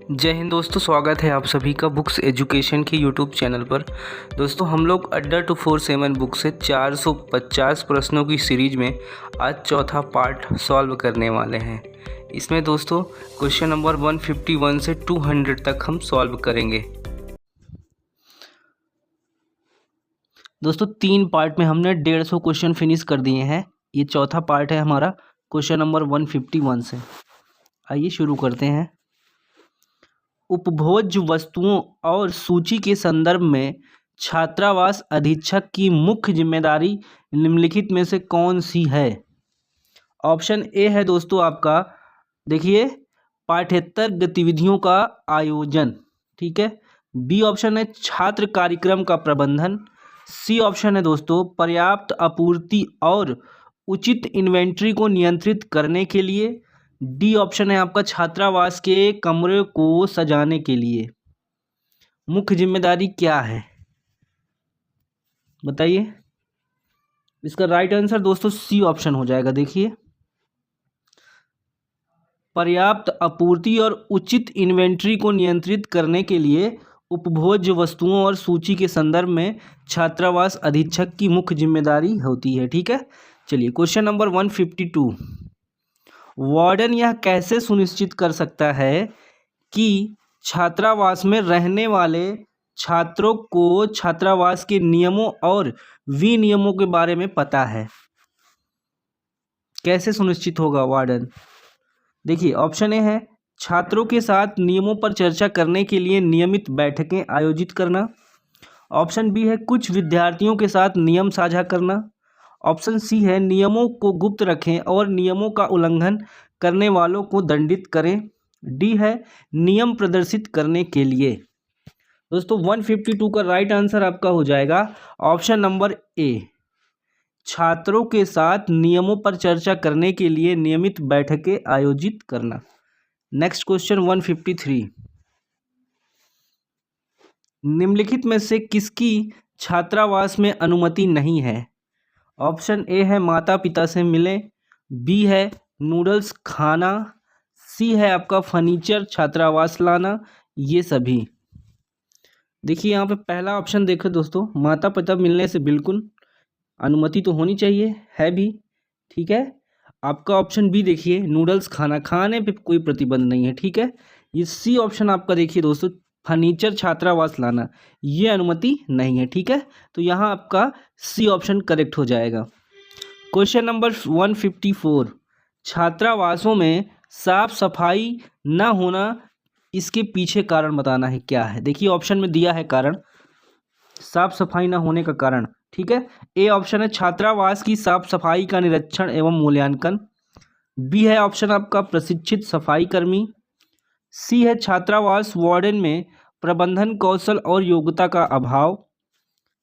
जय हिंद दोस्तों, स्वागत है आप सभी का बुक्स एजुकेशन की यूट्यूब चैनल पर। दोस्तों हम लोग अड्डा 247 बुक से 450 प्रश्नों की सीरीज में आज चौथा पार्ट सॉल्व करने वाले हैं। इसमें दोस्तों क्वेश्चन नंबर 151 से 200 तक हम सॉल्व करेंगे। दोस्तों 3 पार्ट में हमने 150 क्वेश्चन फिनिश कर दिए हैं। ये चौथा पार्ट है हमारा क्वेश्चन नंबर 151 से। आइए शुरू करते हैं। उपभोज्य वस्तुओं और सूची के संदर्भ में छात्रावास अधीक्षक की मुख्य जिम्मेदारी निम्नलिखित में से कौन सी है? ऑप्शन ए है दोस्तों आपका, देखिए, पाठ्येतर गतिविधियों का आयोजन, ठीक है। बी ऑप्शन है छात्र कार्यक्रम का प्रबंधन। सी ऑप्शन है दोस्तों पर्याप्त आपूर्ति और उचित इन्वेंट्री को नियंत्रित करने के लिए। डी ऑप्शन है आपका छात्रावास के कमरे को सजाने के लिए। मुख्य जिम्मेदारी क्या है बताइए? इसका राइट आंसर दोस्तों सी ऑप्शन हो जाएगा। देखिए, पर्याप्त आपूर्ति और उचित इन्वेंट्री को नियंत्रित करने के लिए उपभोज्य वस्तुओं और सूची के संदर्भ में छात्रावास अधीक्षक की मुख्य जिम्मेदारी होती है, ठीक है। चलिए क्वेश्चन नंबर 152। वार्डन यह कैसे सुनिश्चित कर सकता है कि छात्रावास में रहने वाले छात्रों को छात्रावास के नियमों और विनियमों के बारे में पता है? कैसे सुनिश्चित होगा वार्डन? देखिए, ऑप्शन ए है छात्रों के साथ नियमों पर चर्चा करने के लिए नियमित बैठकें आयोजित करना। ऑप्शन बी है कुछ विद्यार्थियों के साथ नियम साझा करना। ऑप्शन सी है नियमों को गुप्त रखें और नियमों का उल्लंघन करने वालों को दंडित करें। डी है नियम प्रदर्शित करने के लिए। दोस्तों 152 का राइट आंसर आपका हो जाएगा ऑप्शन नंबर ए, छात्रों के साथ नियमों पर चर्चा करने के लिए नियमित बैठकें आयोजित करना। Next question 153। निम्नलिखित में से किसकी छात्रावास में अनुमति नहीं है? ऑप्शन ए है माता पिता से मिलें। बी है नूडल्स खाना। सी है आपका फर्नीचर छात्रावास लाना। ये सभी। देखिए यहाँ पे पहला ऑप्शन देखो दोस्तों, माता पिता मिलने से बिल्कुल अनुमति तो होनी चाहिए, है भी, ठीक है। आपका ऑप्शन बी देखिए, नूडल्स खाना, खाने पे कोई प्रतिबंध नहीं है, ठीक है। ये सी ऑप्शन आपका देखिए दोस्तों, फर्नीचर छात्रावास लाना, ये अनुमति नहीं है, ठीक है। तो यहाँ आपका सी ऑप्शन करेक्ट हो जाएगा। Question number 154। छात्रावासों में साफ सफाई न होना, इसके पीछे कारण बताना है क्या है? देखिए ऑप्शन में दिया है कारण, साफ सफाई न होने का कारण, ठीक है। ए ऑप्शन है छात्रावास की साफ सफाई का निरीक्षण एवं मूल्यांकन। बी है ऑप्शन आपका प्रशिक्षित सफाई कर्मी। सी है छात्रावास वार्डन में प्रबंधन कौशल और योग्यता का अभाव।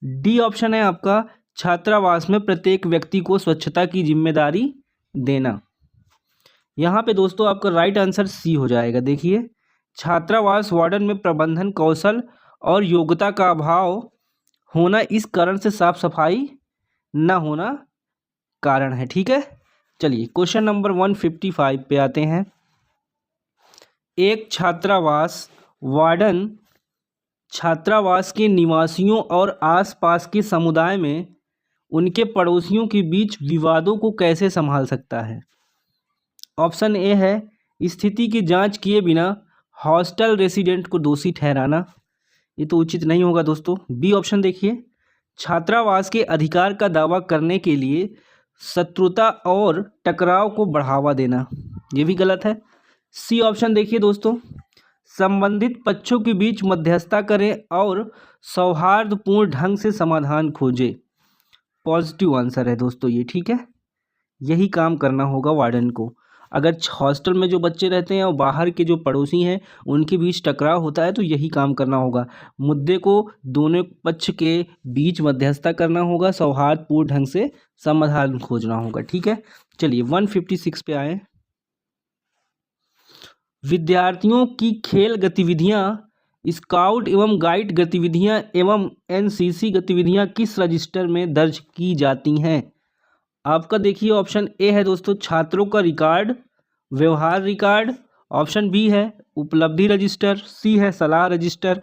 डी ऑप्शन है आपका छात्रावास में प्रत्येक व्यक्ति को स्वच्छता की जिम्मेदारी देना। यहाँ पे दोस्तों आपका राइट आंसर सी हो जाएगा। देखिए, छात्रावास वार्डन में प्रबंधन कौशल और योग्यता का अभाव होना इस कारण से साफ सफाई न होना कारण है, ठीक है। चलिए क्वेश्चन नंबर 155 पे आते हैं। एक छात्रावास वार्डन छात्रावास के निवासियों और आसपास के समुदाय में उनके पड़ोसियों के बीच विवादों को कैसे संभाल सकता है? ऑप्शन ए है स्थिति की जांच किए बिना हॉस्टल रेसिडेंट को दोषी ठहराना, ये तो उचित नहीं होगा दोस्तों। बी ऑप्शन देखिए, छात्रावास के अधिकार का दावा करने के लिए शत्रुता और टकराव को बढ़ावा देना, ये भी गलत है। सी ऑप्शन देखिए दोस्तों, संबंधित पक्षों के बीच मध्यस्थता करें और सौहार्दपूर्ण ढंग से समाधान खोजें। पॉजिटिव आंसर है दोस्तों ये, ठीक है। यही काम करना होगा वार्डन को। अगर हॉस्टल में जो बच्चे रहते हैं और बाहर के जो पड़ोसी हैं उनके बीच टकराव होता है तो यही काम करना होगा, मुद्दे को दोनों पक्ष के बीच मध्यस्थता करना होगा, सौहार्दपूर्ण ढंग से समाधान खोजना होगा, ठीक है। चलिए 156 पे आए। विद्यार्थियों की खेल गतिविधियां, स्काउट एवं गाइड गतिविधियां एवं एनसीसी गतिविधियां किस रजिस्टर में दर्ज की जाती हैं? आपका देखिए ऑप्शन ए है दोस्तों छात्रों का रिकॉर्ड, व्यवहार रिकॉर्ड। ऑप्शन बी है उपलब्धि रजिस्टर, सी है सलाह रजिस्टर,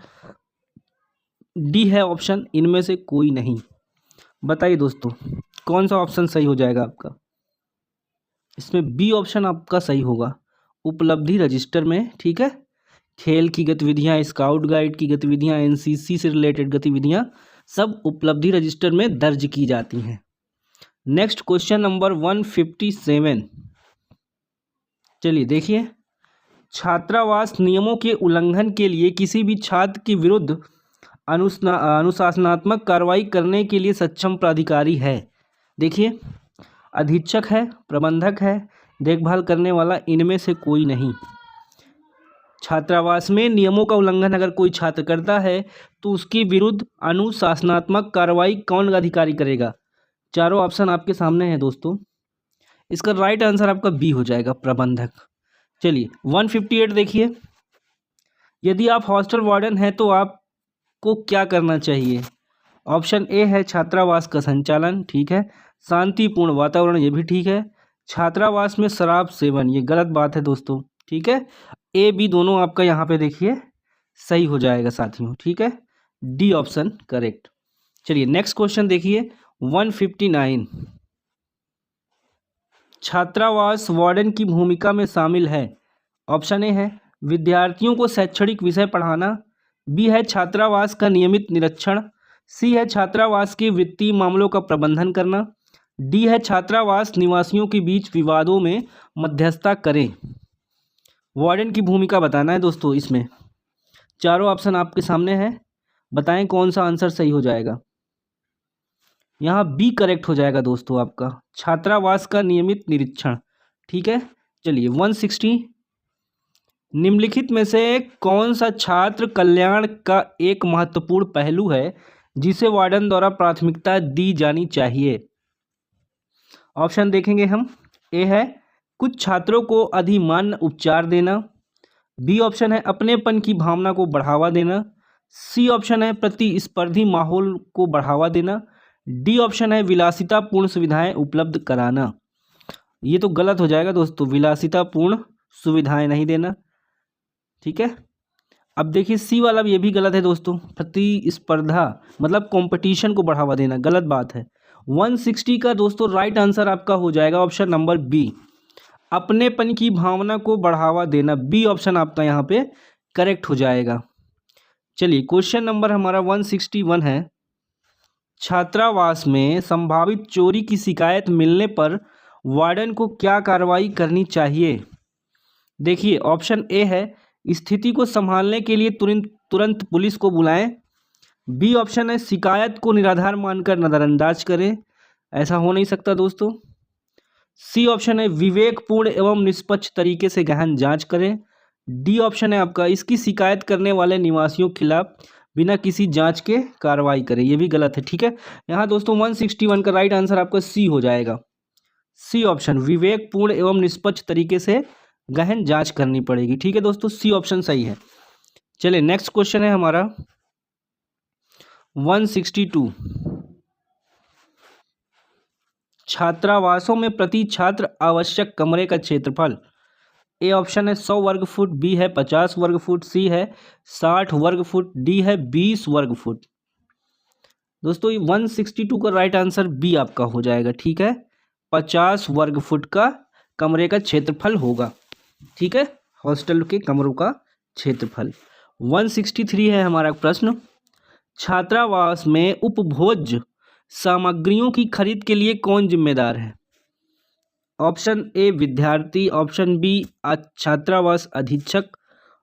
डी है ऑप्शन इनमें से कोई नहीं। बताइए दोस्तों कौन सा ऑप्शन सही हो जाएगा आपका। इसमें बी ऑप्शन आपका सही होगा, उपलब्धि रजिस्टर में। ठीक है, खेल की गतिविधियां, स्काउट गाइड की गतिविधियां, एनसीसी से रिलेटेड गतिविधियां सब उपलब्धि रजिस्टर में दर्ज की जाती हैं। Next question number 157। चलिए देखिए, छात्रावास नियमों के उल्लंघन के लिए किसी भी छात्र के विरुद्ध अनुशासनात्मक कार्रवाई करने के लिए सक्षम प्राधिकारी है। देखिए, अधीक्षक है, प्रबंधक है, देखभाल करने वाला, इनमें से कोई नहीं। छात्रावास में नियमों का उल्लंघन अगर कोई छात्र करता है तो उसके विरुद्ध अनुशासनात्मक कार्रवाई कौन अधिकारी करेगा। चारों ऑप्शन आपके सामने हैं दोस्तों। इसका राइट आंसर आपका बी हो जाएगा, प्रबंधक। चलिए 158 देखिए, यदि आप हॉस्टल वार्डन हैं तो आपको क्या करना चाहिए। ऑप्शन ए है छात्रावास का संचालन, ठीक है। शांतिपूर्ण वातावरण, ये भी ठीक है। छात्रावास में शराब सेवन, ये गलत बात है दोस्तों, ठीक है। ए बी दोनों आपका यहाँ पे देखिए सही हो जाएगा साथियों, ठीक है। D option correct. चलिए नेक्स्ट क्वेश्चन देखिए 159। छात्रावास वार्डन की भूमिका में शामिल है। ऑप्शन ए है विद्यार्थियों को शैक्षणिक विषय पढ़ाना, बी है छात्रावास का नियमित निरीक्षण, सी है छात्रावास के वित्तीय मामलों का प्रबंधन करना, डी है छात्रावास निवासियों के बीच विवादों में मध्यस्थता करें। वार्डन की भूमिका बताना है दोस्तों। इसमें चारों ऑप्शन आपके सामने है, बताएं कौन सा आंसर सही हो जाएगा। यहाँ बी करेक्ट हो जाएगा दोस्तों आपका, छात्रावास का नियमित निरीक्षण, ठीक है। चलिए 160। निम्नलिखित में से कौन सा छात्र कल्याण का एक महत्वपूर्ण पहलू है जिसे वार्डन द्वारा प्राथमिकता दी जानी चाहिए। ऑप्शन देखेंगे हम। ए है कुछ छात्रों को अधिमान्य उपचार देना, बी ऑप्शन है अपनेपन की भावना को बढ़ावा देना, सी ऑप्शन है प्रतिस्पर्धी माहौल को बढ़ावा देना, डी ऑप्शन है विलासितापूर्ण सुविधाएं उपलब्ध कराना। ये तो गलत हो जाएगा दोस्तों, विलासितापूर्ण सुविधाएं नहीं देना, ठीक है। अब देखिए सी वाला भी, ये भी गलत है दोस्तों, प्रतिस्पर्धा मतलब कंपटीशन को बढ़ावा देना, गलत बात है। 160 का दोस्तों राइट आंसर आपका हो जाएगा ऑप्शन नंबर बी, अपनेपन की भावना को बढ़ावा देना। बी ऑप्शन आपका यहाँ पे करेक्ट हो जाएगा। चलिए क्वेश्चन नंबर हमारा 161 है, छात्रावास में संभावित चोरी की शिकायत मिलने पर वार्डन को क्या कार्रवाई करनी चाहिए। देखिए ऑप्शन ए है स्थिति को संभालने के लिए तुरंत पुलिस को बुलाएं, बी ऑप्शन है शिकायत को निराधार मानकर नज़रअंदाज करें, ऐसा हो नहीं सकता दोस्तों। सी ऑप्शन है विवेकपूर्ण एवं निष्पक्ष तरीके से गहन जांच करें, डी ऑप्शन है आपका इसकी शिकायत करने वाले निवासियों के खिलाफ बिना किसी जांच के कार्रवाई करें, ये भी गलत है, ठीक है। यहाँ दोस्तों 161 का राइट आंसर आपका सी हो जाएगा, सी ऑप्शन विवेकपूर्ण एवं निष्पक्ष तरीके से गहन जांच करनी पड़ेगी, ठीक है दोस्तों, सी ऑप्शन सही है। चलिए नेक्स्ट क्वेश्चन है हमारा 162। छात्रावासों में प्रति छात्र आवश्यक कमरे का क्षेत्रफल। ए ऑप्शन है 100 वर्ग फुट, बी है 50 वर्ग फुट, सी है 60 वर्ग फुट, डी है 20 वर्ग फुट। दोस्तों 162 का राइट आंसर बी आपका हो जाएगा, ठीक है। 50 वर्ग फुट का कमरे का क्षेत्रफल होगा, ठीक है, हॉस्टल के कमरों का क्षेत्रफल। 163 है हमारा प्रश्न, छात्रावास में उपभोज्य सामग्रियों की खरीद के लिए कौन जिम्मेदार है। ऑप्शन ए विद्यार्थी, ऑप्शन बी छात्रावास अधीक्षक,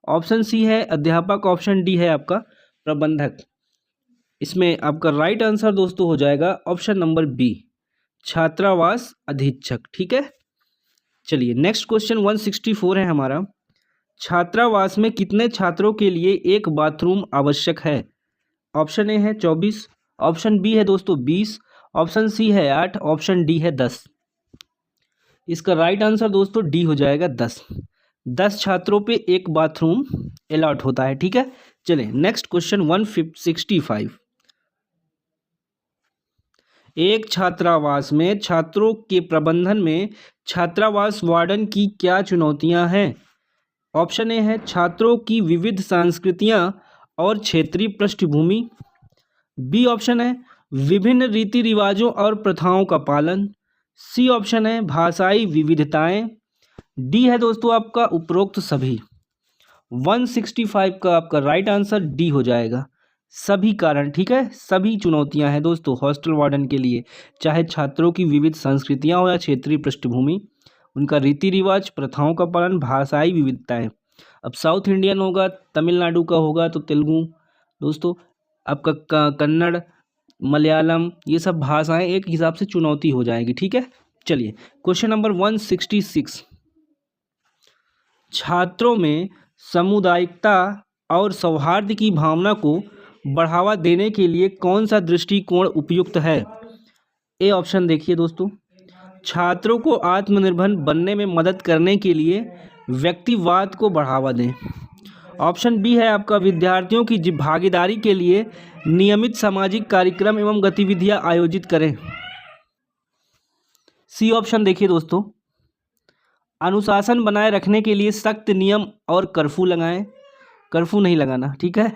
ऑप्शन सी है अध्यापक, ऑप्शन डी है आपका प्रबंधक। इसमें आपका राइट आंसर दोस्तों हो जाएगा ऑप्शन नंबर बी, छात्रावास अधीक्षक, ठीक है। चलिए नेक्स्ट क्वेश्चन 164 है हमारा, छात्रावास में कितने छात्रों के लिए एक बाथरूम आवश्यक है। ऑप्शन ए है 24, ऑप्शन बी है दोस्तों 20, ऑप्शन सी है 8, ऑप्शन डी है 10। इसका राइट आंसर दोस्तों डी हो जाएगा 10। 10 छात्रों पे एक बाथरूम अलॉट होता है, ठीक है। चलें नेक्स्ट क्वेश्चन 165। एक छात्रावास में छात्रों के प्रबंधन में छात्रावास वार्डन की क्या चुनौतियां हैं। ऑप्शन ए है छात्रों की विविध संस्कृतियां और क्षेत्रीय पृष्ठभूमि। बी ऑप्शन है विभिन्न रीति रिवाजों और प्रथाओं का पालन। सी ऑप्शन है भाषाई विविधताएं। डी है दोस्तों आपका उपरोक्त सभी। 165 का आपका राइट आंसर डी हो जाएगा, सभी कारण। ठीक है, सभी चुनौतियां हैं दोस्तों हॉस्टल वार्डन के लिए, चाहे छात्रों की विविध संस्कृतियां हो या क्षेत्रीय पृष्ठभूमि, उनका रीति रिवाज, प्रथाओं का पालन, भाषाई विविधताएं। अब साउथ इंडियन होगा, तमिलनाडु का होगा तो तेलुगु दोस्तों, आपका कन्नड़, मलयालम, ये सब भाषाएं एक हिसाब से चुनौती हो जाएगी। ठीक है, चलिए क्वेश्चन नंबर 166, छात्रों में सामुदायिकता और सौहार्द की भावना को बढ़ावा देने के लिए कौन सा दृष्टिकोण उपयुक्त है? ए ऑप्शन देखिए दोस्तों, छात्रों को आत्मनिर्भर बनने में मदद करने के लिए व्यक्तिवाद को बढ़ावा दें। ऑप्शन बी है आपका विद्यार्थियों की भागीदारी के लिए नियमित सामाजिक कार्यक्रम एवं गतिविधियां आयोजित करें। सी ऑप्शन देखिए दोस्तों, अनुशासन बनाए रखने के लिए सख्त नियम और कर्फ्यू लगाएं। कर्फ्यू नहीं लगाना, ठीक है।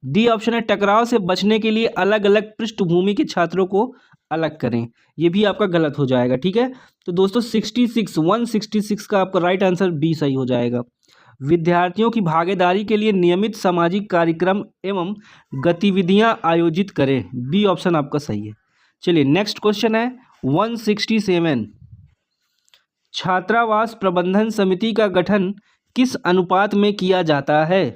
डी ऑप्शन है टकराव से बचने के लिए अलग अलग पृष्ठभूमि के छात्रों को अलग करें। ये भी आपका गलत हो जाएगा। ठीक है, तो दोस्तों 166 का आपका राइट आंसर बी सही हो जाएगा। विद्यार्थियों की भागीदारी के लिए नियमित सामाजिक कार्यक्रम एवं गतिविधियां आयोजित करें, बी ऑप्शन आपका सही है। चलिए नेक्स्ट क्वेश्चन है 167, छात्रावास प्रबंधन समिति का गठन किस अनुपात में किया जाता है?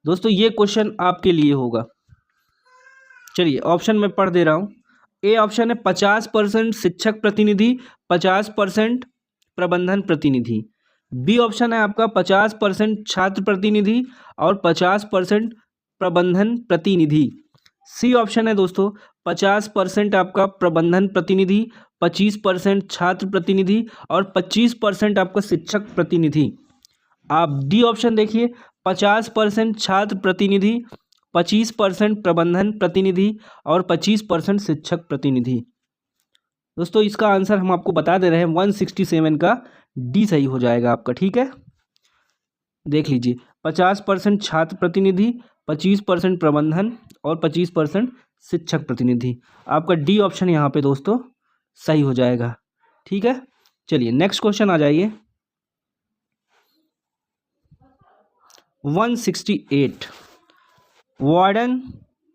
दोस्तों ये क्वेश्चन आपके लिए होगा। चलिए ऑप्शन में पढ़ दे रहा हूँ। ए ऑप्शन है 50% शिक्षक प्रतिनिधि, 50% प्रबंधन प्रतिनिधि। बी ऑप्शन है आपका 50% छात्र प्रतिनिधि और 50% प्रबंधन प्रतिनिधि। सी ऑप्शन है दोस्तों 50% आपका प्रबंधन प्रतिनिधि, 25% छात्र प्रतिनिधि और 25% आपका शिक्षक प्रतिनिधि। आप डी ऑप्शन देखिए, 50% छात्र प्रतिनिधि, 25% प्रबंधन प्रतिनिधि और 25% शिक्षक प्रतिनिधि। दोस्तों इसका आंसर हम आपको बता दे रहे हैं, 167 का डी सही हो जाएगा आपका। ठीक है, देख लीजिए 50% छात्र प्रतिनिधि, 25% प्रबंधन और 25% शिक्षक प्रतिनिधि। आपका डी ऑप्शन यहाँ पे दोस्तों सही हो जाएगा। ठीक है, चलिए नेक्स्ट क्वेश्चन आ जाइए 168, वार्डन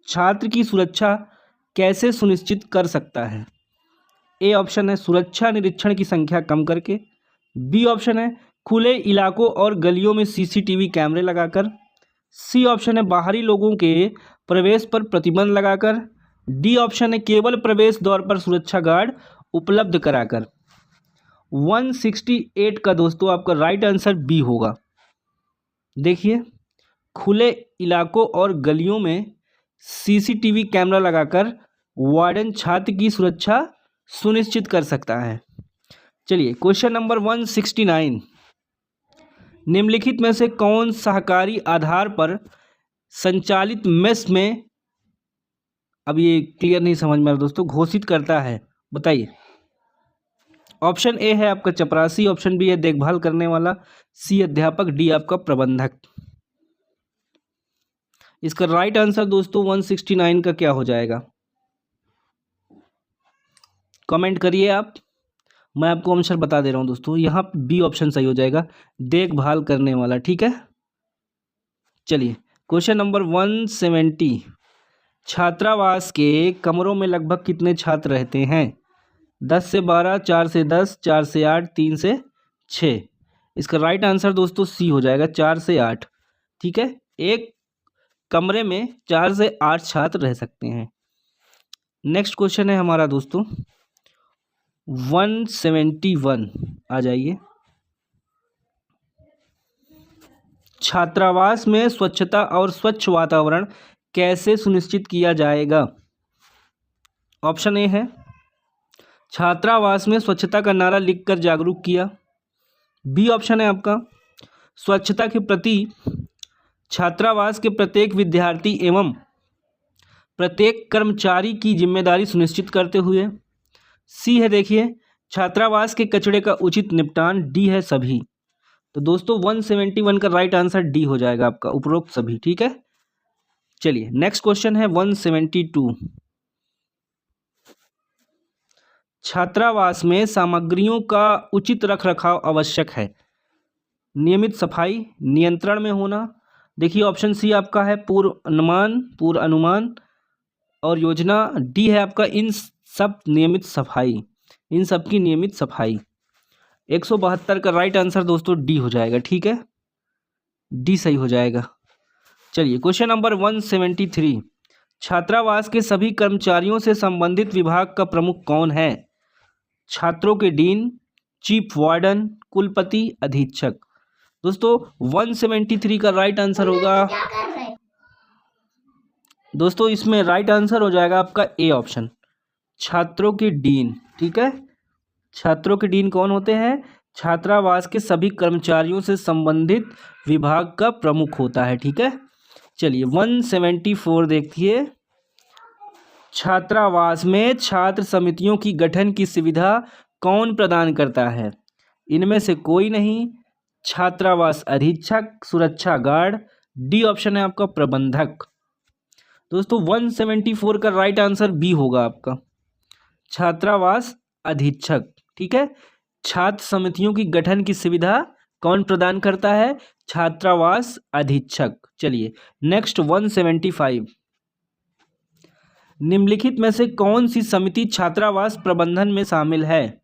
छात्र की सुरक्षा कैसे सुनिश्चित कर सकता है? ए ऑप्शन है सुरक्षा निरीक्षण की संख्या कम करके। बी ऑप्शन है खुले इलाकों और गलियों में सीसीटीवी कैमरे लगाकर। सी ऑप्शन है बाहरी लोगों के प्रवेश पर प्रतिबंध लगाकर। डी ऑप्शन है केवल प्रवेश द्वार पर सुरक्षा गार्ड उपलब्ध कराकर। 168 का दोस्तों आपका राइट आंसर बी होगा। देखिए खुले इलाकों और गलियों में सीसीटीवी कैमरा लगाकर वार्डन छात्र की सुरक्षा सुनिश्चित कर सकता है। चलिए क्वेश्चन नंबर 169, निम्नलिखित में से कौन सहकारी आधार पर संचालित मेस में, अब ये क्लियर नहीं समझ में आ रहा दोस्तों, घोषित करता है? बताइए। ऑप्शन ए है आपका चपरासी, ऑप्शन बी है देखभाल करने वाला, सी अध्यापक, डी आपका प्रबंधक। इसका राइट आंसर दोस्तों 169 का क्या हो जाएगा? कमेंट करिए आप, मैं आपको आंसर बता दे रहा हूं दोस्तों। यहाँ बी ऑप्शन सही हो जाएगा, देखभाल करने वाला। ठीक है, चलिए क्वेश्चन नंबर 170, छात्रावास के कमरों में लगभग कितने छात्र रहते हैं? 10 से 12, 4 से 10, 4 से 8, 3 से 6। इसका राइट आंसर दोस्तों सी हो जाएगा, 4 से 8। ठीक है, एक कमरे में 4 से 8 छात्र रह सकते हैं। नेक्स्ट क्वेश्चन है हमारा दोस्तों 171, आ जाइए। छात्रावास में स्वच्छता और स्वच्छ वातावरण कैसे सुनिश्चित किया जाएगा? ऑप्शन ए है छात्रावास में स्वच्छता का नारा लिखकर जागरूक किया। बी ऑप्शन है आपका स्वच्छता के प्रति छात्रावास के प्रत्येक विद्यार्थी एवं प्रत्येक कर्मचारी की जिम्मेदारी सुनिश्चित करते हुए। सी है देखिए छात्रावास के कचरे का उचित निपटान। डी है सभी। तो दोस्तों 171 का राइट आंसर डी हो जाएगा आपका, उपरोक्त सभी। ठीक है, चलिए नेक्स्ट क्वेश्चन है 172। छात्रावास में सामग्रियों का उचित रखरखाव आवश्यक है। नियमित सफाई, नियंत्रण में होना। देखिए ऑप्शन सी आपका है पूर्व अनुमान और योजना। डी है आपका इन सब नियमित सफाई, इन सब की नियमित सफाई। 172 का राइट आंसर दोस्तों डी हो जाएगा। ठीक है, डी सही हो जाएगा। चलिए क्वेश्चन नंबर 173। छात्रावास के सभी कर्मचारियों से संबंधित विभाग का प्रमुख कौन है? छात्रों के डीन, चीफ वार्डन, कुलपति, अधीक्षक। दोस्तों 173 का राइट आंसर होगा दोस्तों, इसमें राइट आंसर हो जाएगा आपका ए ऑप्शन, छात्रों के डीन। ठीक है, छात्रों के डीन कौन होते हैं? छात्रावास के सभी कर्मचारियों से संबंधित विभाग का प्रमुख होता है। ठीक है, चलिए 174 देखिए। छात्रावास में छात्र समितियों की गठन की सुविधा कौन प्रदान करता है? इनमें से कोई नहीं। छात्रावास अधीक्षक, सुरक्षा गार्ड। डी ऑप्शन है आपका प्रबंधक। दोस्तों 174 का राइट आंसर बी होगा आपका, छात्रावास अधीक्षक। ठीक है, छात्र समितियों की गठन की सुविधा कौन प्रदान करता है? छात्रावास अधीक्षक। चलिए नेक्स्ट 175। निम्नलिखित में से कौन सी समिति छात्रावास प्रबंधन में शामिल है?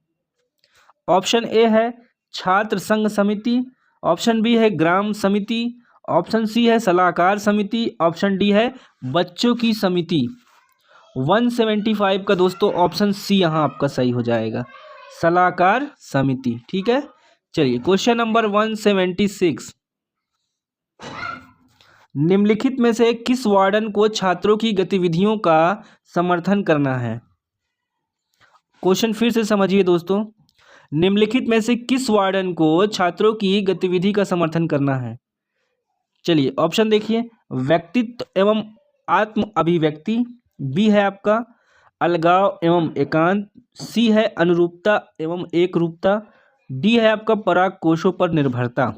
ऑप्शन ए है छात्र संघ समिति, ऑप्शन बी है ग्राम समिति, ऑप्शन सी है सलाहकार समिति, ऑप्शन डी है बच्चों की समिति। 175 का दोस्तों ऑप्शन सी यहाँ आपका सही हो जाएगा, सलाहकार समिति। ठीक है, चलिए क्वेश्चन नंबर 176। निम्नलिखित में से किस वार्डन को छात्रों की गतिविधियों का समर्थन करना है? क्वेश्चन फिर से समझिए दोस्तों, निम्नलिखित में से किस वार्डन को छात्रों की गतिविधि का समर्थन करना है? चलिए ऑप्शन देखिए, व्यक्तित्व एवं आत्म अभिव्यक्ति, बी है आपका अलगाव एवं एकांत, सी है अनुरूपता एवं एकरूपता, डी है आपका पराग कोशों पर निर्भरता।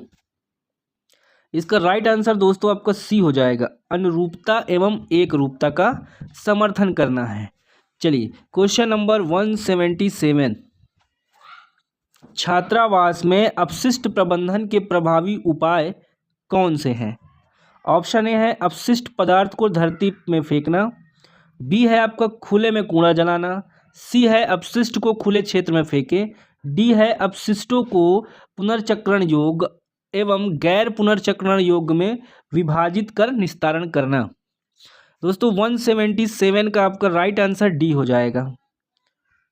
इसका राइट आंसर दोस्तों आपका सी हो जाएगा, अनुरूपता एवं एकरूपता का समर्थन करना है। चलिए क्वेश्चन नंबर 177। छात्रावास में अपशिष्ट प्रबंधन के प्रभावी उपाय कौन से हैं? ऑप्शन ए है अपशिष्ट पदार्थ को धरती में फेंकना, बी है आपका खुले में कूड़ा जलाना, सी है अपशिष्ट को खुले क्षेत्र में फेंके, डी है अपशिष्टों को पुनर्चक्रण योग्य एवं गैर पुनर्चक्रण योग्य में विभाजित कर निस्तारण करना। दोस्तों 177 का आपका राइट आंसर डी हो जाएगा।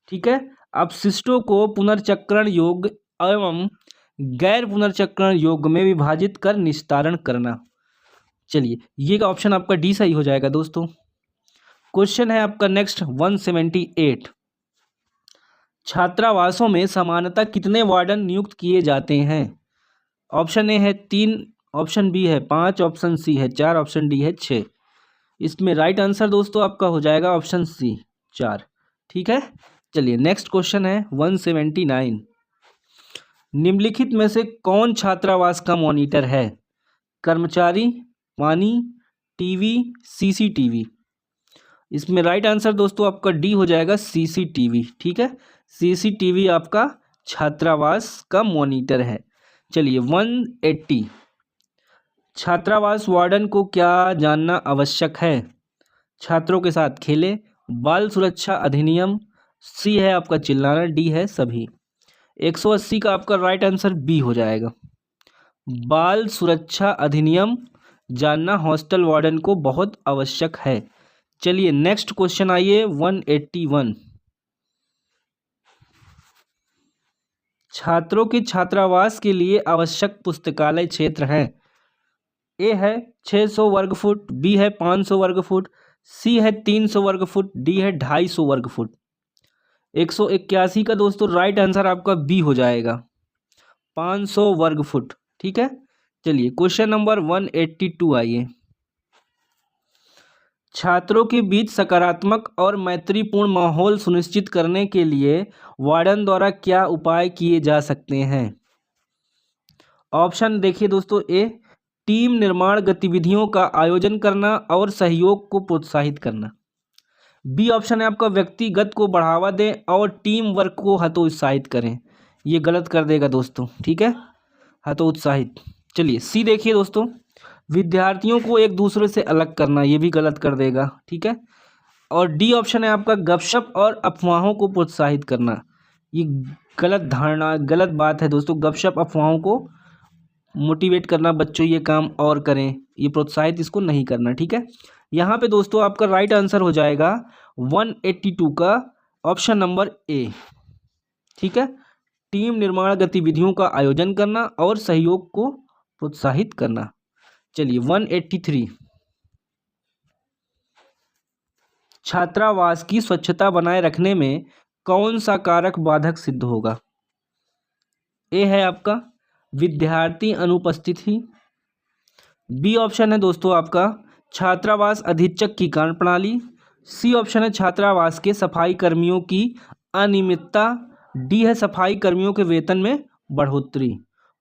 ठीक है, अपशिष्टों को पुनर्चक्रण योग्य एवं गैर पुनर्चक्रण योग्य में विभाजित कर निस्तारण करना। चलिए ये का ऑप्शन आपका डी सही हो जाएगा दोस्तों। क्वेश्चन है आपका नेक्स्ट 178। छात्रावासों में सामान्यतः कितने वार्डन नियुक्त किए जाते हैं? ऑप्शन ए है 3, ऑप्शन बी है 5, ऑप्शन सी है 4, ऑप्शन डी है 6। इसमें राइट आंसर दोस्तों आपका हो जाएगा ऑप्शन सी 4। ठीक है, चलिए नेक्स्ट क्वेश्चन है 179। निम्नलिखित में से कौन छात्रावास का मॉनिटर है? कर्मचारी, पानी, टीवी, सीसीटीवी। इसमें राइट आंसर दोस्तों आपका डी हो जाएगा सीसीटीवी। ठीक है, सीसीटीवी आपका छात्रावास का मॉनिटर है। चलिए 180। छात्रावास वार्डन को क्या जानना आवश्यक है? छात्रों के साथ खेले, बाल सुरक्षा अधिनियम, सी है आपका चिल्लाना, डी है सभी। 180 का आपका राइट आंसर बी हो जाएगा, बाल सुरक्षा अधिनियम जानना हॉस्टल वार्डन को बहुत आवश्यक है। चलिए नेक्स्ट क्वेश्चन आइए 181। छात्रों के छात्रावास के लिए आवश्यक पुस्तकालय क्षेत्र हैं। ए है 600 वर्ग फुट, बी है 500 वर्ग फुट, सी है 300 वर्ग फुट, डी है 250 वर्ग फुट। 181 का दोस्तों राइट आंसर आपका बी हो जाएगा, 500 वर्ग फुट। ठीक है, चलिए क्वेश्चन नंबर 182 आइए। छात्रों के बीच सकारात्मक और मैत्रीपूर्ण माहौल सुनिश्चित करने के लिए वार्डन द्वारा क्या उपाय किए जा सकते हैं? ऑप्शन देखिए दोस्तों, ए टीम निर्माण गतिविधियों का आयोजन करना और सहयोग को प्रोत्साहित करना। बी ऑप्शन है आपका व्यक्तिगत को बढ़ावा दें और टीम वर्क को हतोत्साहित करें। ये गलत कर देगा दोस्तों, ठीक है, हतोत्साहित। चलिए सी देखिए दोस्तों, विद्यार्थियों को एक दूसरे से अलग करना, ये भी गलत कर देगा, ठीक है। और डी ऑप्शन है आपका गपशप और अफवाहों को प्रोत्साहित करना। ये गलत धारणा, गलत बात है दोस्तों। गपशप अफवाहों को मोटिवेट करना, बच्चों ये काम और करें, ये प्रोत्साहित इसको नहीं करना, ठीक है। यहाँ पे दोस्तों आपका राइट आंसर हो जाएगा 182 का ऑप्शन नंबर ए, ठीक है। टीम निर्माण गतिविधियों का आयोजन करना और सहयोग को प्रोत्साहित करना। चलिए 183, छात्रावास की स्वच्छता बनाए रखने में कौन सा कारक बाधक सिद्ध होगा। ए है आपका विद्यार्थी अनुपस्थिति। बी ऑप्शन है दोस्तों आपका छात्रावास अधीक्षक की कार्यप्रणाली। सी ऑप्शन है छात्रावास के सफाई कर्मियों की अनियमितता। डी है सफाई कर्मियों के वेतन में बढ़ोतरी।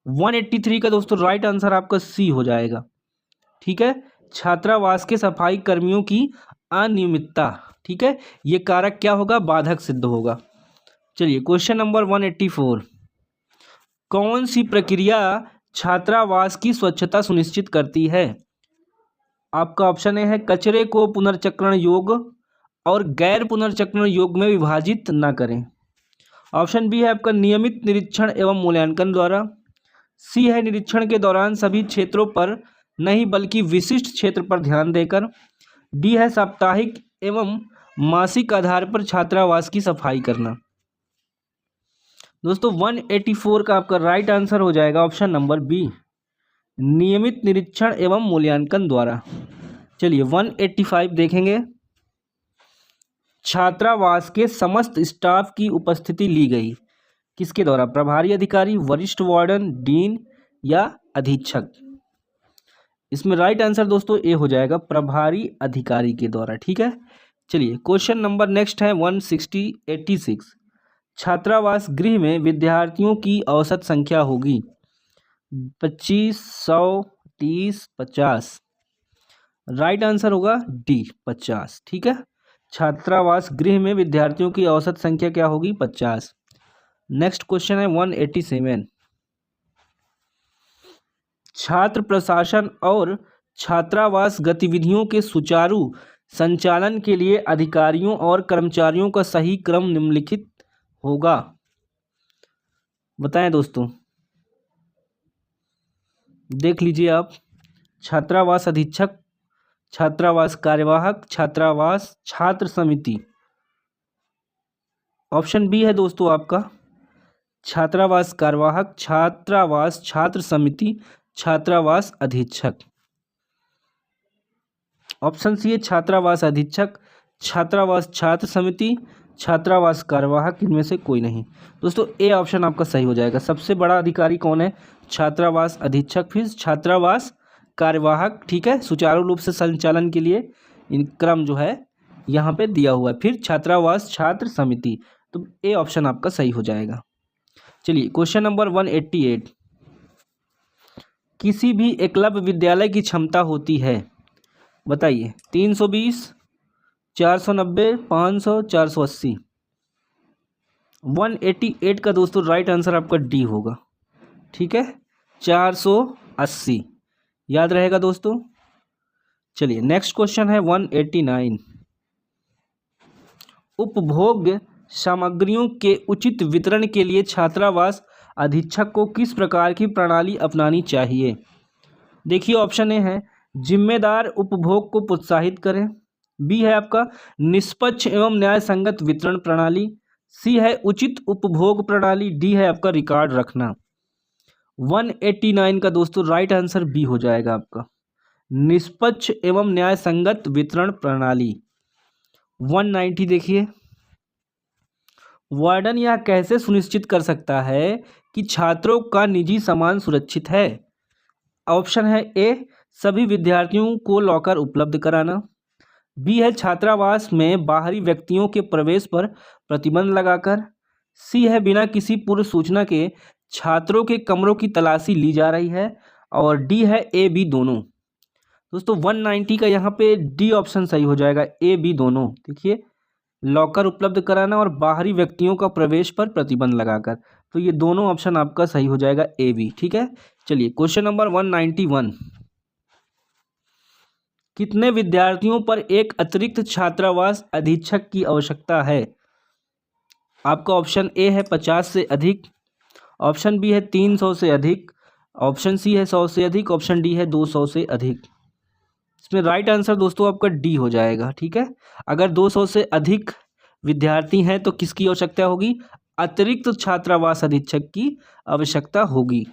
183 का दोस्तों राइट आंसर आपका सी हो जाएगा, ठीक है। छात्रावास के सफाई कर्मियों की अनियमितता, ठीक है, ये कारक क्या होगा, बाधक सिद्ध होगा। चलिए क्वेश्चन नंबर 184, कौन सी प्रक्रिया छात्रावास की स्वच्छता सुनिश्चित करती है। आपका ऑप्शन ए है कचरे को पुनर्चक्रण योग्य और गैर पुनर्चक्रण योग्य में विभाजित न करें। ऑप्शन बी है आपका नियमित निरीक्षण एवं मूल्यांकन द्वारा। सी है निरीक्षण के दौरान सभी क्षेत्रों पर नहीं बल्कि विशिष्ट क्षेत्र पर ध्यान देकर। डी है साप्ताहिक एवं मासिक आधार पर छात्रावास की सफाई करना। दोस्तों 184 का आपका राइट आंसर हो जाएगा ऑप्शन नंबर बी, नियमित निरीक्षण एवं मूल्यांकन द्वारा। चलिए 185 देखेंगे, छात्रावास के समस्त स्टाफ की उपस्थिति ली गई, किसके द्वारा, प्रभारी अधिकारी, वरिष्ठ वार्डन, डीन या अधीक्षक। इसमें राइट आंसर दोस्तों ए हो जाएगा, प्रभारी अधिकारी के द्वारा, ठीक है। चलिए क्वेश्चन नंबर नेक्स्ट है 186, छात्रावास गृह में विद्यार्थियों की औसत संख्या होगी 25, 100, 30, 50। राइट आंसर होगा डी 50, ठीक है। छात्रावास गृह में विद्यार्थियों की औसत संख्या क्या होगी, 50। नेक्स्ट क्वेश्चन है 187, छात्र प्रशासन और छात्रावास गतिविधियों के सुचारू संचालन के लिए अधिकारियों और कर्मचारियों का सही क्रम निम्नलिखित होगा। बताएं दोस्तों, देख लीजिए आप, छात्रावास अधीक्षक, छात्रावास कार्यवाहक, छात्रावास छात्र समिति। ऑप्शन बी है दोस्तों आपका छात्रावास कार्यवाहक, छात्रावास छात्र समिति, छात्रावास अधीक्षक। ऑप्शन सी है छात्रावास अधीक्षक, छात्रावास छात्र समिति, छात्रावास कार्यवाहक, इनमें से कोई नहीं। दोस्तों ए ऑप्शन आपका सही हो जाएगा। सबसे बड़ा अधिकारी कौन है, छात्रावास अधीक्षक, फिर छात्रावास कार्यवाहक, ठीक है, सुचारू रूप से संचालन के लिए इन क्रम जो है यहाँ पे दिया हुआ है, फिर छात्रावास छात्र समिति, तो ए ऑप्शन आपका सही हो जाएगा। चलिए क्वेश्चन नंबर 188, किसी भी एकलव्य विद्यालय की क्षमता होती है, बताइए, 320, 490, 500, 480। 188 का दोस्तों राइट आंसर आपका डी होगा, ठीक है, 480, याद रहेगा दोस्तों। चलिए नेक्स्ट क्वेश्चन है 189, उपभोग्य सामग्रियों के उचित वितरण के लिए छात्रावास अधीक्षक को किस प्रकार की प्रणाली अपनानी चाहिए। देखिए ऑप्शन ए है जिम्मेदार उपभोग को प्रोत्साहित करें। बी है आपका निष्पक्ष एवं न्याय संगत वितरण प्रणाली। सी है उचित उपभोग प्रणाली। डी है आपका रिकॉर्ड रखना। 189 का दोस्तों राइट आंसर बी हो जाएगा आपका, निष्पक्ष एवं न्याय संगत वितरण प्रणाली। 190 देखिए, वार्डन यह कैसे सुनिश्चित कर सकता है कि छात्रों का निजी सामान सुरक्षित है। ऑप्शन है ए सभी विद्यार्थियों को लॉकर उपलब्ध कराना। बी है छात्रावास में बाहरी व्यक्तियों के प्रवेश पर प्रतिबंध लगाकर। सी है बिना किसी पूर्व सूचना के छात्रों के कमरों की तलाशी ली जा रही है, और डी है ए बी दोनों। दोस्तों 190 का यहाँ पे डी ऑप्शन सही हो जाएगा, ए बी दोनों। देखिए, लॉकर उपलब्ध कराना और बाहरी व्यक्तियों का प्रवेश पर प्रतिबंध लगाकर, तो ये दोनों ऑप्शन आपका सही हो जाएगा, ए बी। ठीक है, चलिए क्वेश्चन नंबर 191, कितने विद्यार्थियों पर एक अतिरिक्त छात्रावास अधीक्षक की आवश्यकता है? आपका ऑप्शन ए है 50 से अधिक, ऑप्शन बी है 300 से अधिक, ऑप्शन सी है 100 से अधिक, ऑप्शन डी है 200 से अधिक। इसमें राइट आंसर दोस्तों आपका डी हो जाएगा। ठीक है, अगर 200 से अधिक विद्यार्थी हैं तो किसकी आवश्यकता होगी? अतिरिक्त छात्रावास अधीक्षक की आवश्यकता होगी।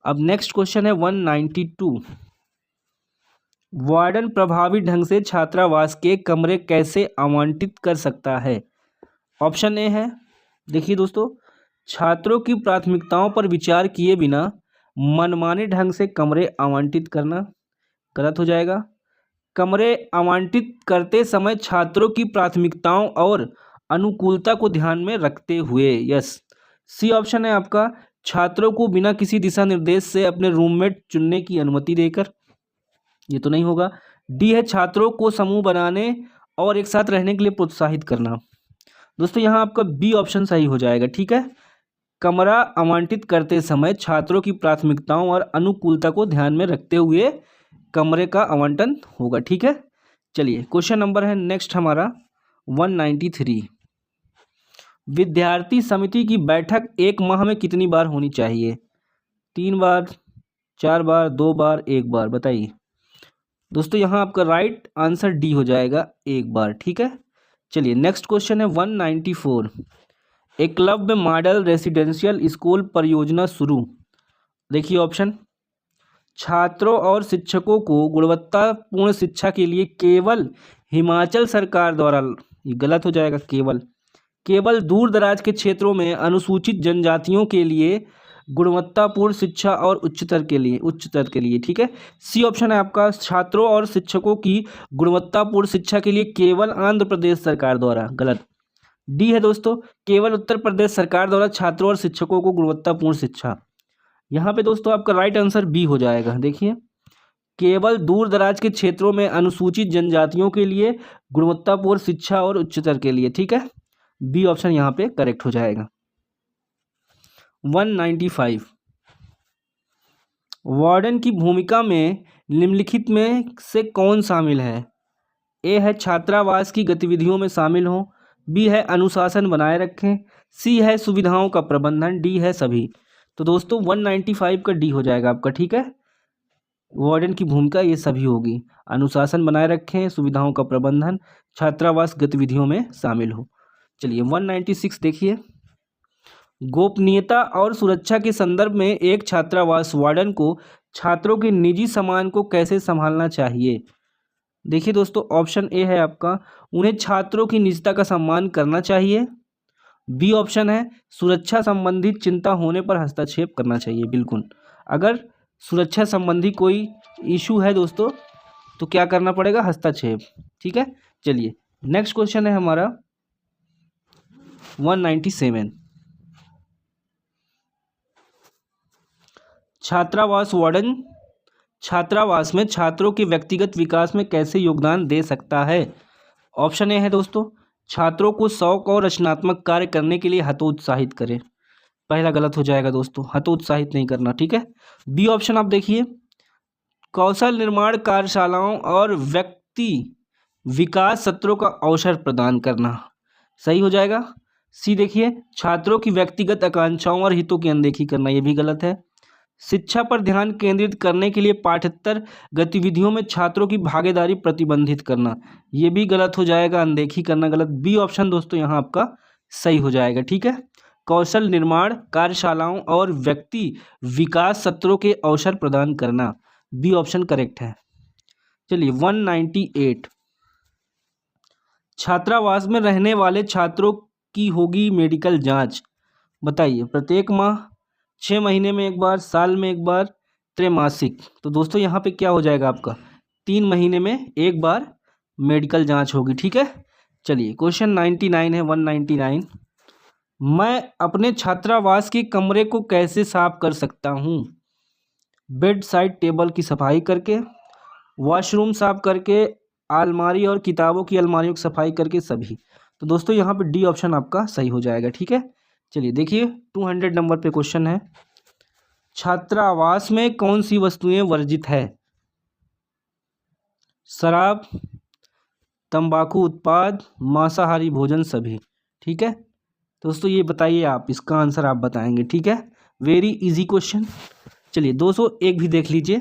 अब नेक्स्ट क्वेश्चन है 192, वार्डन प्रभावी ढंग से छात्रावास के कमरे कैसे आवंटित कर सकता है? ऑप्शन ए है, देखिए दोस्तों, छात्रों की प्राथमिकताओं पर विचार किए बिना मनमाने ढंग से कमरे आवंटित करना, गलत हो जाएगा। कमरे आवंटित करते समय छात्रों की प्राथमिकताओं और अनुकूलता को ध्यान में रखते हुए, यस। सी ऑप्शन है आपका, छात्रों को बिना किसी दिशा निर्देश से अपने रूममेट चुनने की अनुमति देकर, ये तो नहीं होगा। डी है, छात्रों को समूह बनाने और एक साथ रहने के लिए प्रोत्साहित करना। दोस्तों यहाँ आपका बी ऑप्शन सही हो जाएगा। ठीक है, कमरा आवंटित करते समय छात्रों की प्राथमिकताओं और अनुकूलता को ध्यान में रखते हुए कमरे का आवंटन होगा। ठीक है, चलिए क्वेश्चन नंबर है नेक्स्ट हमारा 193, विद्यार्थी समिति की बैठक एक माह में कितनी बार होनी चाहिए? 3 बार, 4 बार, 2 बार, 1 बार, बताइए। दोस्तों यहाँ आपका राइट आंसर डी हो जाएगा, 1 बार। ठीक है, चलिए नेक्स्ट क्वेश्चन है 194, एकलव्य मॉडल रेसिडेंशियल स्कूल परियोजना शुरू। देखिए ऑप्शन, छात्रों और शिक्षकों को गुणवत्तापूर्ण शिक्षा के लिए केवल हिमाचल सरकार द्वारा, ये गलत हो जाएगा, केवल दूर दराज के क्षेत्रों में अनुसूचित जनजातियों के लिए गुणवत्तापूर्ण शिक्षा और उच्चतर के लिए। ठीक है, सी ऑप्शन है आपका, छात्रों और शिक्षकों की गुणवत्तापूर्ण शिक्षा के लिए केवल आंध्र प्रदेश सरकार द्वारा, गलत। डी है दोस्तों, केवल उत्तर प्रदेश सरकार द्वारा छात्रों और शिक्षकों को गुणवत्तापूर्ण शिक्षा। यहाँ पे दोस्तों आपका राइट आंसर बी हो जाएगा। देखिए, केवल दूर दराज के क्षेत्रों में अनुसूचित जनजातियों के लिए गुणवत्तापूर्ण शिक्षा और उच्चतर के लिए। ठीक है, बी ऑप्शन यहाँ पे करेक्ट हो जाएगा। 195, वार्डन की भूमिका में निम्नलिखित में से कौन शामिल है? ए है, छात्रावास की गतिविधियों में शामिल हो, बी है, अनुशासन बनाए रखें, सी है, सुविधाओं का प्रबंधन, डी है, सभी। तो दोस्तों 195 का डी हो जाएगा आपका। ठीक है, वार्डन की भूमिका ये सभी होगी, अनुशासन बनाए रखें, सुविधाओं का प्रबंधन, छात्रावास गतिविधियों में शामिल हो। चलिए 196 देखिए, गोपनीयता और सुरक्षा के संदर्भ में एक छात्रावास वार्डन को छात्रों के निजी सामान को कैसे संभालना चाहिए? देखिए दोस्तों, ऑप्शन ए है आपका, उन्हें छात्रों की निजता का सम्मान करना चाहिए। बी ऑप्शन है, सुरक्षा संबंधित चिंता होने पर हस्तक्षेप करना चाहिए। बिल्कुल, अगर सुरक्षा संबंधी कोई इशू है दोस्तों तो क्या करना पड़ेगा? हस्तक्षेप। ठीक है, चलिए नेक्स्ट क्वेश्चन है हमारा 197, छात्रावास वार्डन छात्रावास में छात्रों के व्यक्तिगत विकास में कैसे योगदान दे सकता है? ऑप्शन ए है दोस्तों, छात्रों को शौक और रचनात्मक कार्य करने के लिए हतोत्साहित करें। पहला गलत हो जाएगा दोस्तों, हतोत्साहित नहीं करना। ठीक है, बी ऑप्शन आप देखिए, कौशल निर्माण कार्यशालाओं और व्यक्ति विकास सत्रों का अवसर प्रदान करना, सही हो जाएगा। सी देखिए, छात्रों की व्यक्तिगत आकांक्षाओं और हितों की अनदेखी करना, ये भी गलत है। शिक्षा पर ध्यान केंद्रित करने के लिए पाठ्येतर गतिविधियों में छात्रों की भागीदारी प्रतिबंधित करना, ये भी गलत हो जाएगा, अनदेखी करना गलत। बी ऑप्शन दोस्तों यहाँ आपका सही हो जाएगा। ठीक है, कौशल निर्माण कार्यशालाओं और व्यक्ति विकास सत्रों के अवसर प्रदान करना, बी ऑप्शन करेक्ट है। चलिए 198, छात्रावास में रहने वाले छात्रों की होगी मेडिकल जांच, बताइए। प्रत्येक माह, 6 महीने में एक बार, साल में एक बार, त्रैमासिक। तो दोस्तों यहाँ पे क्या हो जाएगा आपका, 3 महीने में एक बार मेडिकल जांच होगी। ठीक है, चलिए क्वेश्चन 99 है 199, मैं अपने छात्रावास के कमरे को कैसे साफ कर सकता हूँ? बेड साइड टेबल की सफाई करके, वॉशरूम साफ करके, अलमारी और किताबों की अलमारियों की सफाई करके, सभी। तो दोस्तों यहाँ पे डी ऑप्शन आपका सही हो जाएगा। ठीक है, चलिए देखिए 200 नंबर पे क्वेश्चन है, छात्रावास में कौन सी वस्तुएं वर्जित है? शराब, तंबाकू उत्पाद, मांसाहारी भोजन, सभी। ठीक है, दोस्तों ये बताइए, आप इसका आंसर आप बताएंगे। ठीक है, वेरी इजी क्वेश्चन। चलिए 201 भी देख लीजिए,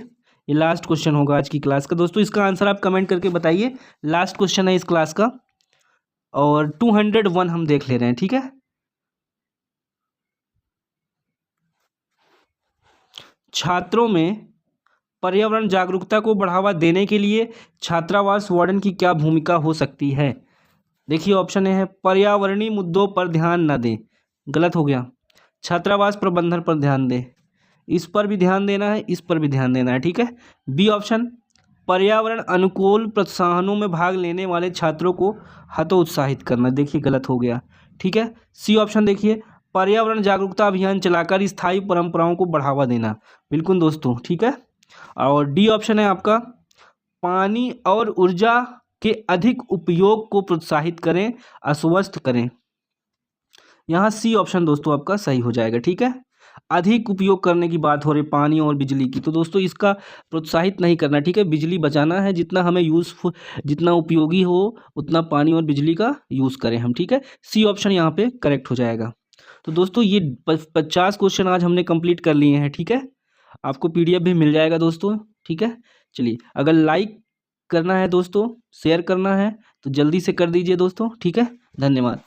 ये लास्ट क्वेश्चन होगा आज की क्लास का। दोस्तों इसका आंसर आप कमेंट करके बताइए, लास्ट क्वेश्चन है इस क्लास का। और 201 हम देख ले रहे हैं। ठीक है, छात्रों में पर्यावरण जागरूकता को बढ़ावा देने के लिए छात्रावास वार्डन की क्या भूमिका हो सकती है? देखिए ऑप्शन ए है पर्यावरणीय मुद्दों पर ध्यान न दें, गलत हो गया। छात्रावास प्रबंधन पर ध्यान दें, इस पर भी ध्यान देना है, इस पर भी ध्यान देना है। ठीक है, बी ऑप्शन पर्यावरण अनुकूल प्रोत्साहनों में भाग लेने वाले छात्रों को हतोत्साहित करना, देखिए गलत हो गया। ठीक है, सी ऑप्शन देखिए पर्यावरण जागरूकता अभियान चलाकर स्थायी परंपराओं को बढ़ावा देना, बिल्कुल दोस्तों। ठीक है, और डी ऑप्शन है आपका पानी और ऊर्जा के अधिक उपयोग को प्रोत्साहित करें, अस्वस्थ करें। यहाँ सी ऑप्शन दोस्तों आपका सही हो जाएगा। ठीक है, अधिक उपयोग करने की बात हो रही पानी और बिजली की, तो दोस्तों इसका प्रोत्साहित नहीं करना। ठीक है, बिजली बचाना है, जितना हमें यूज़फुल, जितना उपयोगी हो उतना पानी और बिजली का यूज़ करें हम। ठीक है, सी ऑप्शन यहाँ पे करेक्ट हो जाएगा। तो दोस्तों ये 50 क्वेश्चन आज हमने कंप्लीट कर लिए हैं। ठीक है, आपको PDF भी मिल जाएगा दोस्तों। ठीक है, चलिए अगर लाइक करना है दोस्तों, शेयर करना है तो जल्दी से कर दीजिए दोस्तों। ठीक है, धन्यवाद।